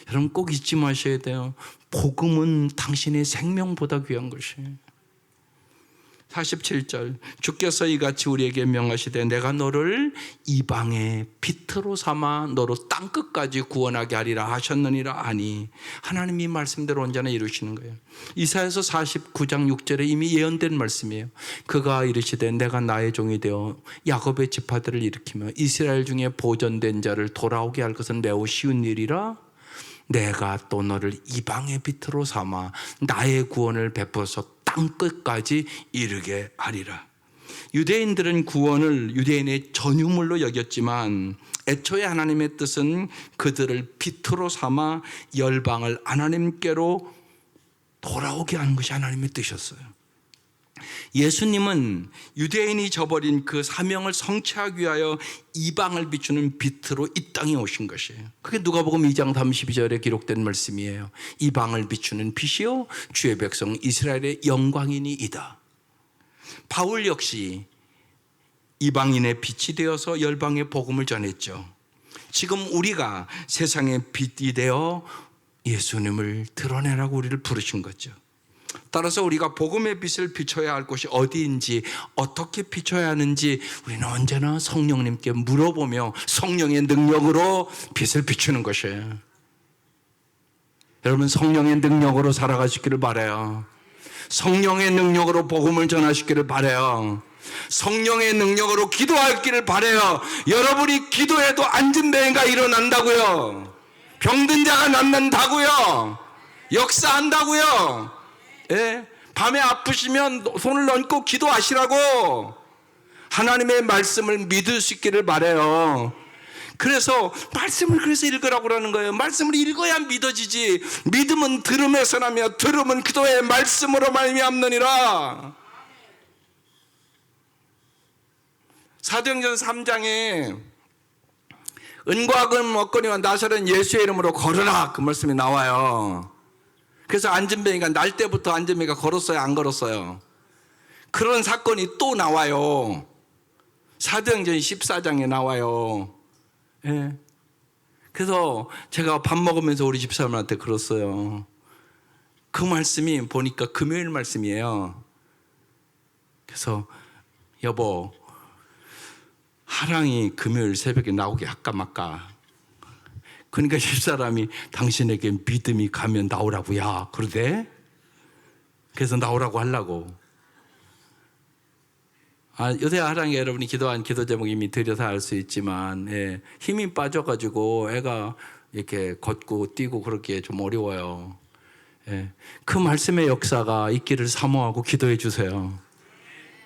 여러분 꼭 잊지 마셔야 돼요. 복음은 당신의 생명보다 귀한 것이에요. 47절, 주께서 이같이 우리에게 명하시되 내가 너를 이방의 빛으로 삼아 너로 땅끝까지 구원하게 하리라 하셨느니라 하니, 하나님이 말씀대로 언제나 이루시는 거예요. 이사야서 49장 6절에 이미 예언된 말씀이에요. 그가 이르시되 내가 나의 종이 되어 야곱의 지파들을 일으키며 이스라엘 중에 보존된 자를 돌아오게 할 것은 매우 쉬운 일이라. 내가 또 너를 이방의 빛으로 삼아 나의 구원을 베풀어서 땅끝까지 이르게 하리라. 유대인들은 구원을 유대인의 전유물로 여겼지만 애초에 하나님의 뜻은 그들을 빛으로 삼아 열방을 하나님께로 돌아오게 하는 것이 하나님의 뜻이었어요. 예수님은 유대인이 저버린 그 사명을 성취하기 위하여 이방을 비추는 빛으로 이 땅에 오신 것이에요. 그게 누가복음 2장 32절에 기록된 말씀이에요. 이방을 비추는 빛이요 주의 백성 이스라엘의 영광이니이다. 바울 역시 이방인의 빛이 되어서 열방의 복음을 전했죠. 지금 우리가 세상의 빛이 되어 예수님을 드러내라고 우리를 부르신 거죠. 따라서 우리가 복음의 빛을 비춰야 할 곳이 어디인지, 어떻게 비춰야 하는지 우리는 언제나 성령님께 물어보며 성령의 능력으로 빛을 비추는 것이에요. 여러분, 성령의 능력으로 살아가시기를 바라요. 성령의 능력으로 복음을 전하시기를 바라요. 성령의 능력으로 기도하기를 바라요. 여러분이 기도해도 안진뱅이가 일어난다고요. 병든 자가 낫는다고요. 역사한다고요. 예? 밤에 아프시면 손을 얹고 기도하시라고. 하나님의 말씀을 믿을 수 있기를 바라요. 그래서 말씀을 그래서 읽으라고 그러는 거예요. 말씀을 읽어야 믿어지지. 믿음은 들음에서 나며 들음은 기도의 말씀으로 말미암느니라. 사도행전 3장에 은과 금 먹거니와 나사렛 예수의 이름으로 걸으라, 그 말씀이 나와요. 그래서 안진뱅이가 날 때부터 안진뱅이가 걸었어요, 안 걸었어요? 그런 사건이 또 나와요. 사도행전 14장에 나와요. 예. 그래서 제가 밥 먹으면서 우리 집사람한테 그랬어요. 그 말씀이 보니까 금요일 말씀이에요. 그래서 여보, 하랑이 금요일 새벽에 나오게 할까 말까. 그러니까 집사람이 당신에게 믿음이 가면 나오라고. 야, 그러대? 그래서 나오라고 하려고. 요새 하랑이 여러분이 기도한 기도 제목 이미 들여서 알 수 있지만, 예, 힘이 빠져가지고 애가 이렇게 걷고 뛰고 그렇게 좀 어려워요. 예, 그 말씀의 역사가 있기를 사모하고 기도해 주세요.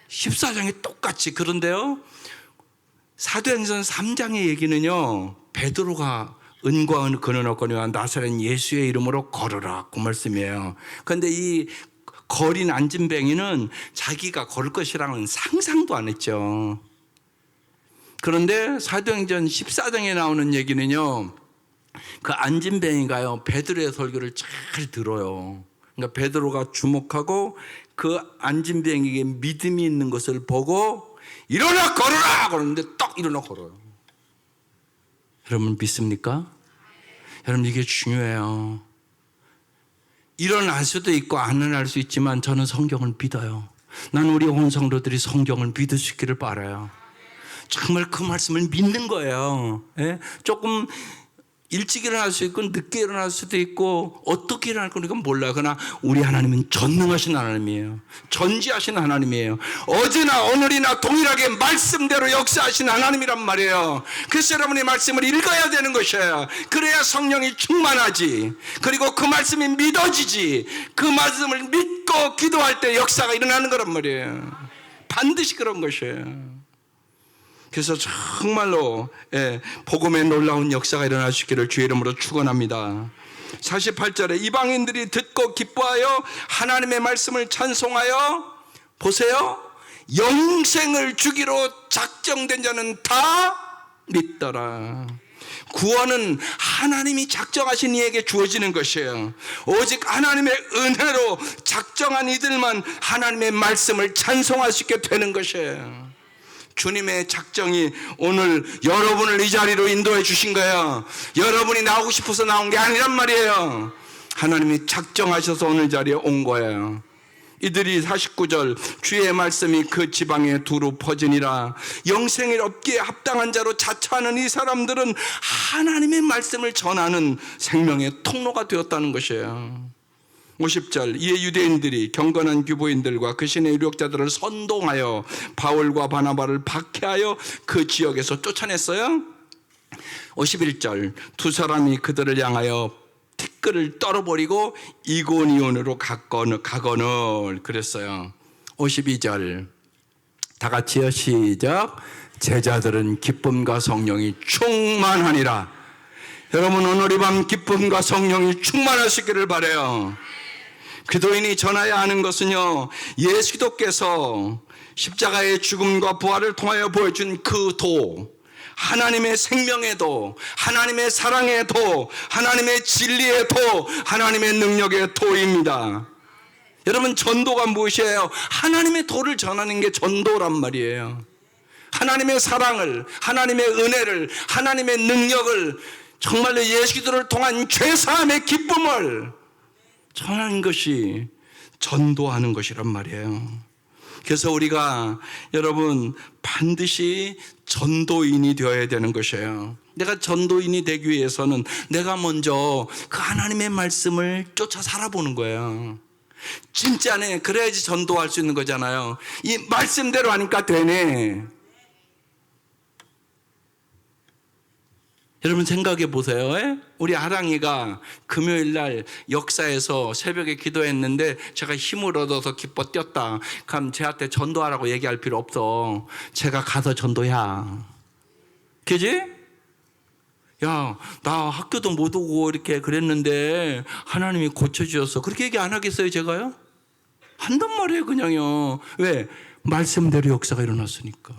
14장에 똑같이. 그런데요, 사도행전 3장의 얘기는요, 베드로가 은과 금을 얻거니와 나사렛 예수의 이름으로 걸으라, 그 말씀이에요. 그런데 이 거린 안진뱅이는 자기가 걸을 것이라는 상상도 안 했죠. 그런데 사도행전 14장에 나오는 얘기는요, 그 안진뱅이가요 베드로의 설교를 잘 들어요. 그러니까 베드로가 주목하고 그 안진뱅이에게 믿음이 있는 것을 보고 일어나 걸어라 그러는데 딱 일어나 걸어요. 여러분 믿습니까? 여러분 이게 중요해요. 일어날 수도 있고 안 일어날 수 있지만 저는 성경을 믿어요. 난 우리 온 성도들이 성경을 믿을 수 있기를 바라요. 정말 그 말씀을 믿는 거예요. 예? 조금 일찍 일어날 수 있고 늦게 일어날 수도 있고 어떻게 일어날 거니까 몰라요. 그러나 우리 하나님은 전능하신 하나님이에요. 전지하신 하나님이에요. 어제나 오늘이나 동일하게 말씀대로 역사하신 하나님이란 말이에요. 그래서 여러분이 말씀을 읽어야 되는 것이에요. 그래야 성령이 충만하지. 그리고 그 말씀이 믿어지지. 그 말씀을 믿고 기도할 때 역사가 일어나는 거란 말이에요. 반드시 그런 것이에요. 그래서 정말로 복음의 놀라운 역사가 일어날 수 있기를 주의 이름으로 축원합니다. 48절에 이방인들이 듣고 기뻐하여 하나님의 말씀을 찬송하여 보세요. 영생을 주기로 작정된 자는 다 믿더라. 구원은 하나님이 작정하신 이에게 주어지는 것이에요. 오직 하나님의 은혜로 작정한 이들만 하나님의 말씀을 찬송할 수 있게 되는 것이에요. 주님의 작정이 오늘 여러분을 이 자리로 인도해 주신 거예요. 여러분이 나오고 싶어서 나온 게 아니란 말이에요. 하나님이 작정하셔서 오늘 자리에 온 거예요. 이들이 49절 주의 말씀이 그 지방에 두루 퍼지니라. 영생을 얻기에 합당한 자로 자처하는 이 사람들은 하나님의 말씀을 전하는 생명의 통로가 되었다는 것이에요. 50절 이에 유대인들이 경건한 규보인들과 그 신의 유력자들을 선동하여 바울과 바나바를 박해하여 그 지역에서 쫓아냈어요. 51절 두 사람이 그들을 향하여 티끌을 떨어버리고 이고니온으로 가거늘 그랬어요. 52절 다 같이요 시작. 제자들은 기쁨과 성령이 충만하니라. 여러분 오늘 이 밤 기쁨과 성령이 충만하시기를 바라요. 기도인이 전해야 하는 것은요, 예수 기도께서 십자가의 죽음과 부활을 통하여 보여준 그 도, 하나님의 생명의 도, 하나님의 사랑의 도, 하나님의 진리의 도, 하나님의 능력의 도입니다. 여러분 전도가 무엇이에요? 하나님의 도를 전하는 게 전도란 말이에요. 하나님의 사랑을, 하나님의 은혜를, 하나님의 능력을, 정말로 예수 기도를 통한 죄사함의 기쁨을 전하는 것이 전도하는 것이란 말이에요. 그래서 우리가 여러분 반드시 전도인이 되어야 되는 것이에요. 내가 전도인이 되기 위해서는 내가 먼저 그 하나님의 말씀을 쫓아 살아보는 거예요. 진짜네. 그래야지 전도할 수 있는 거잖아요. 이 말씀대로 하니까 되네. 여러분 생각해 보세요. 우리 아랑이가 금요일날 역사에서 새벽에 기도했는데 제가 힘을 얻어서 기뻐 뛰었다. 그럼 쟤한테 전도하라고 얘기할 필요 없어. 제가 가서 전도야. 그지? 야, 나 학교도 못 오고 이렇게 그랬는데 하나님이 고쳐주셨어. 그렇게 얘기 안 하겠어요 제가요? 한단 말이에요 그냥요. 왜? 말씀대로 역사가 일어났으니까.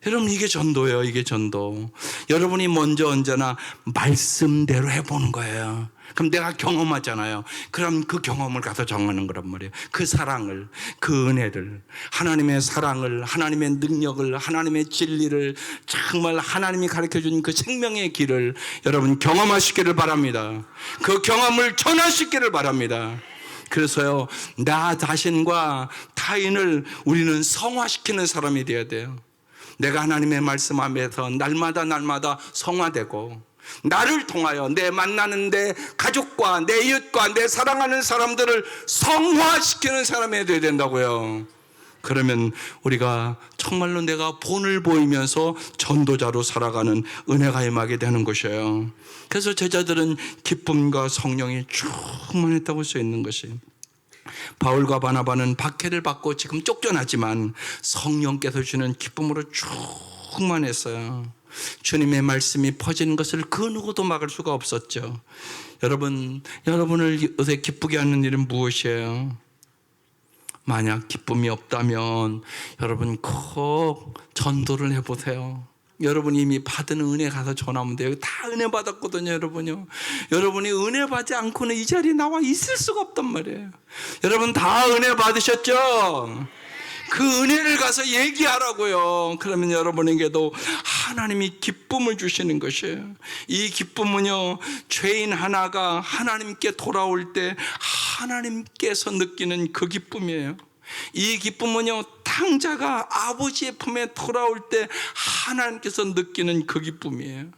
여러분 이게 전도예요. 이게 전도. 여러분이 먼저 언제나 말씀대로 해보는 거예요. 그럼 내가 경험하잖아요. 그럼 그 경험을 가서 정하는 거란 말이에요. 그 사랑을, 그 은혜를, 하나님의 사랑을, 하나님의 능력을, 하나님의 진리를, 정말 하나님이 가르쳐준 그 생명의 길을 여러분 경험하시기를 바랍니다. 그 경험을 전하시기를 바랍니다. 그래서요, 나 자신과 타인을 우리는 성화시키는 사람이 되어야 돼요. 내가 하나님의 말씀 앞에서 날마다 성화되고 나를 통하여 내 만나는 내 가족과 내 이웃과 내 사랑하는 사람들을 성화시키는 사람이 되어야 된다고요. 그러면 우리가 정말로 내가 본을 보이면서 전도자로 살아가는 은혜가 임하게 되는 것이에요. 그래서 제자들은 기쁨과 성령이 충만했다고 써 있는 것이, 바울과 바나바는 박해를 받고 지금 쫓겨나지만 성령께서 주는 기쁨으로 충만했어요. 주님의 말씀이 퍼지는 것을 그 누구도 막을 수가 없었죠. 여러분을 요새 기쁘게 하는 일은 무엇이에요? 만약 기쁨이 없다면 여러분 꼭 전도를 해보세요. 여러분이 이미 받은 은혜 가서 전하면 돼요. 다 은혜 받았거든요, 여러분요. 여러분이 은혜 받지 않고는 이 자리에 나와 있을 수가 없단 말이에요. 여러분 다 은혜 받으셨죠? 그 은혜를 가서 얘기하라고요. 그러면 여러분에게도 하나님이 기쁨을 주시는 것이에요. 이 기쁨은요, 죄인 하나가 하나님께 돌아올 때 하나님께서 느끼는 그 기쁨이에요. 이 기쁨은요, 탕자가 아버지의 품에 돌아올 때 하나님께서 느끼는 그 기쁨이에요.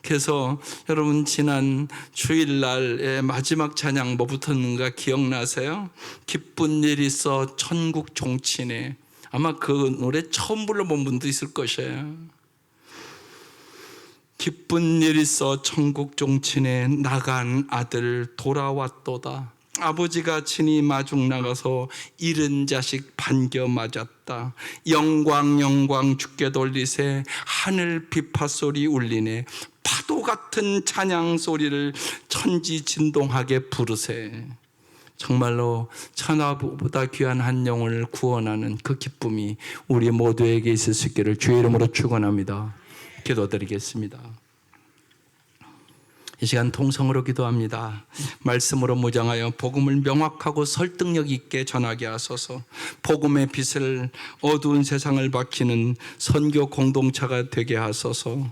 그래서 여러분 지난 주일날의 마지막 찬양 뭐 붙었는가 기억나세요? 기쁜 일 있어 천국 종치네. 아마 그 노래 처음 불러본 분도 있을 것이에요. 기쁜 일 있어 천국 종치네. 나간 아들 돌아왔도다. 아버지가 친히 마중 나가서 잃은 자식 반겨 맞았다. 영광 주께 돌리세. 하늘 비파 소리 울리네. 파도 같은 찬양 소리를 천지 진동하게 부르세. 정말로 천하보다 귀한 한 영혼을 구원하는 그 기쁨이 우리 모두에게 있을 수 있기를 주의 이름으로 축원합니다. 기도드리겠습니다. 이 시간 통성으로 기도합니다. 말씀으로 무장하여 복음을 명확하고 설득력 있게 전하게 하소서. 복음의 빛을 어두운 세상을 밝히는 선교 공동체가 되게 하소서.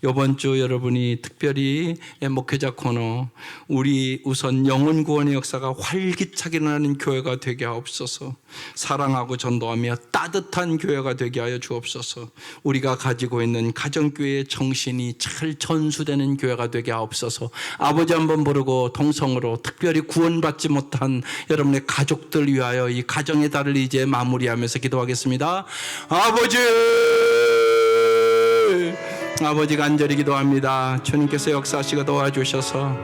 이번 주 여러분이 특별히 목회자 코너 우리 우선 영혼 구원의 역사가 활기차게 일어나는 교회가 되게 하옵소서. 사랑하고 전도하며 따뜻한 교회가 되게 하여 주옵소서. 우리가 가지고 있는 가정교회의 정신이 잘 전수되는 교회가 되게 하옵소서. 아버지 한번 부르고 통성으로 특별히 구원받지 못한 여러분의 가족들 위하여 이 가정의 달을 이제 마무리하면서 기도하겠습니다. 아버지 간절히 기도합니다. 주님께서 역사하시고 도와주셔서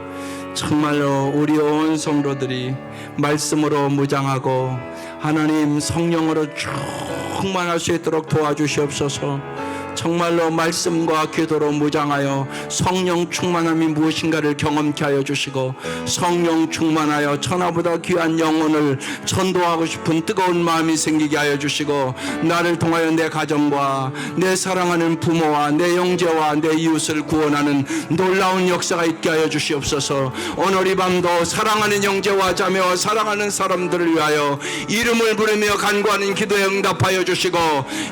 정말로 우리 온 성도들이 말씀으로 무장하고 하나님 성령으로 충만할 수 있도록 도와주시옵소서. 정말로 말씀과 기도로 무장하여 성령 충만함이 무엇인가를 경험케 하여 주시고 성령 충만하여 천하보다 귀한 영혼을 전도하고 싶은 뜨거운 마음이 생기게 하여 주시고 나를 통하여 내 가정과 내 사랑하는 부모와 내 형제와 내 이웃을 구원하는 놀라운 역사가 있게 하여 주시옵소서. 오늘 이 밤도 사랑하는 형제와 자매와 사랑하는 사람들을 위하여 이름을 부르며 간구하는 기도에 응답하여 주시고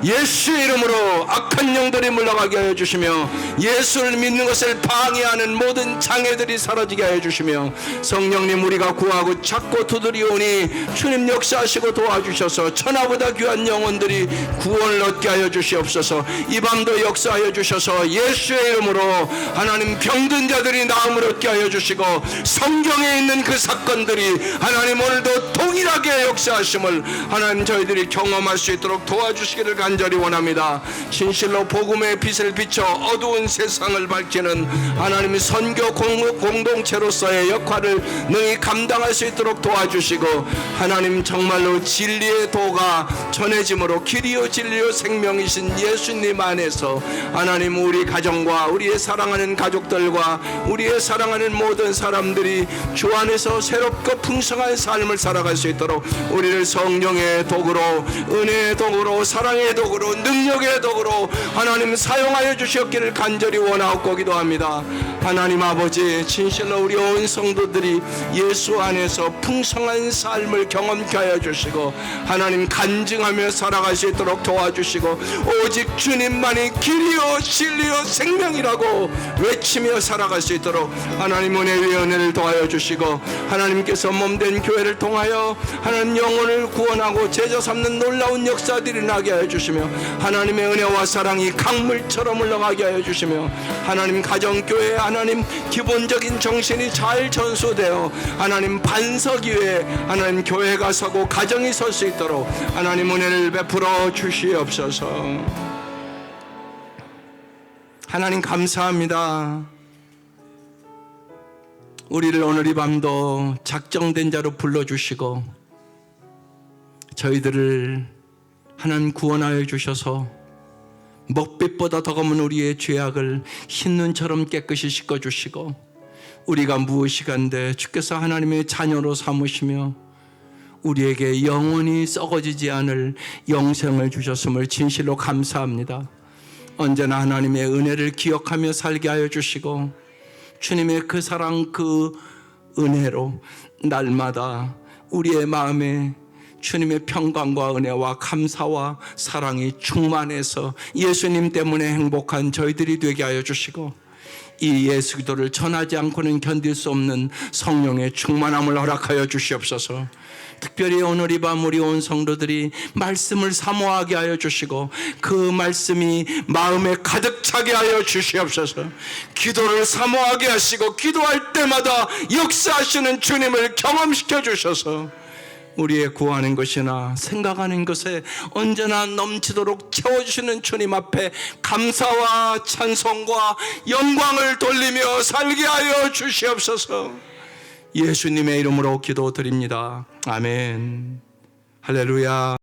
예수의 이름으로 악한 영들이 물러가게 하여 주시며 예수를 믿는 것을 방해하는 모든 장애들이 사라지게 하여 주시며 성령님 우리가 구하고 찾고 두드리오니 주님 역사하시고 도와주셔서 천하보다 귀한 영혼들이 구원을 얻게 하여 주시옵소서. 이 밤도 역사하여 주셔서 예수의 이름으로 하나님 병든 자들이 나음을 얻게 하여 주시고 성경에 있는 그 사건들이 하나님 오늘도 동일하게 역사하심을 하나님 저희들이 경험할 수 있도록 도와주시기를 간절히 원합니다. 진실로 복음의 빛을 비춰 어두운 세상을 밝히는 하나님의 선교 공동체로서의 역할을 능히 감당할 수 있도록 도와주시고 하나님 정말로 진리의 도가 전해짐으로 길이요 진리요 생명이신 예수님 안에서 하나님 우리 가정과 우리의 사랑하는 가족들과 우리의 사랑하는 모든 사람들이 주 안에서 새롭고 풍성한 삶을 살아갈 수 있도록 우리를 성령의 도구로 은혜의 도구로 사랑의 도구로 능력의 도구로 하나님 사용하여 주셨기를 간절히 원하옵고 기도합니다. 하나님 아버지 진실로 우리 온 성도들이 예수 안에서 풍성한 삶을 경험케 하여 주시고 하나님 간증하며 살아갈 수 있도록 도와주시고 오직 주님만이 길이요 진리요 생명이라고 외치며 살아갈 수 있도록 하나님 은혜의 은혜를 더하여 주시고 하나님께서 몸된 교회를 통하여 하나님 영혼을 구원하고 제자 삼는 놀라운 역사들이 나게 하여 주시며 하나님의 은혜와 사랑이 강물처럼 흘러가게 하여 주시며 하나님 가정교회 하나님 기본적인 정신이 잘 전수되어 하나님 반석 위에 하나님 교회가 서고 가정이 설 수 있도록 하나님 은혜를 베풀어 주시옵소서. 하나님 감사합니다. 우리를 오늘 이 밤도 작정된 자로 불러주시고 저희들을 하나님 구원하여 주셔서 먹빛보다 더 검은 우리의 죄악을 흰눈처럼 깨끗이 씻어주시고 우리가 무엇이간데 주께서 하나님의 자녀로 삼으시며 우리에게 영원히 썩어지지 않을 영생을 주셨음을 진실로 감사합니다. 언제나 하나님의 은혜를 기억하며 살게 하여 주시고 주님의 그 사랑 그 은혜로 날마다 우리의 마음에 주님의 평강과 은혜와 감사와 사랑이 충만해서 예수님 때문에 행복한 저희들이 되게 하여 주시고 이 예수 기도를 전하지 않고는 견딜 수 없는 성령의 충만함을 허락하여 주시옵소서. 특별히 오늘 이 밤 우리 온 성도들이 말씀을 사모하게 하여 주시고 그 말씀이 마음에 가득 차게 하여 주시옵소서. 기도를 사모하게 하시고 기도할 때마다 역사하시는 주님을 경험시켜 주셔서 우리의 구하는 것이나 생각하는 것에 언제나 넘치도록 채워주시는 주님 앞에 감사와 찬송과 영광을 돌리며 살게 하여 주시옵소서. 예수님의 이름으로 기도드립니다. 아멘. 할렐루야.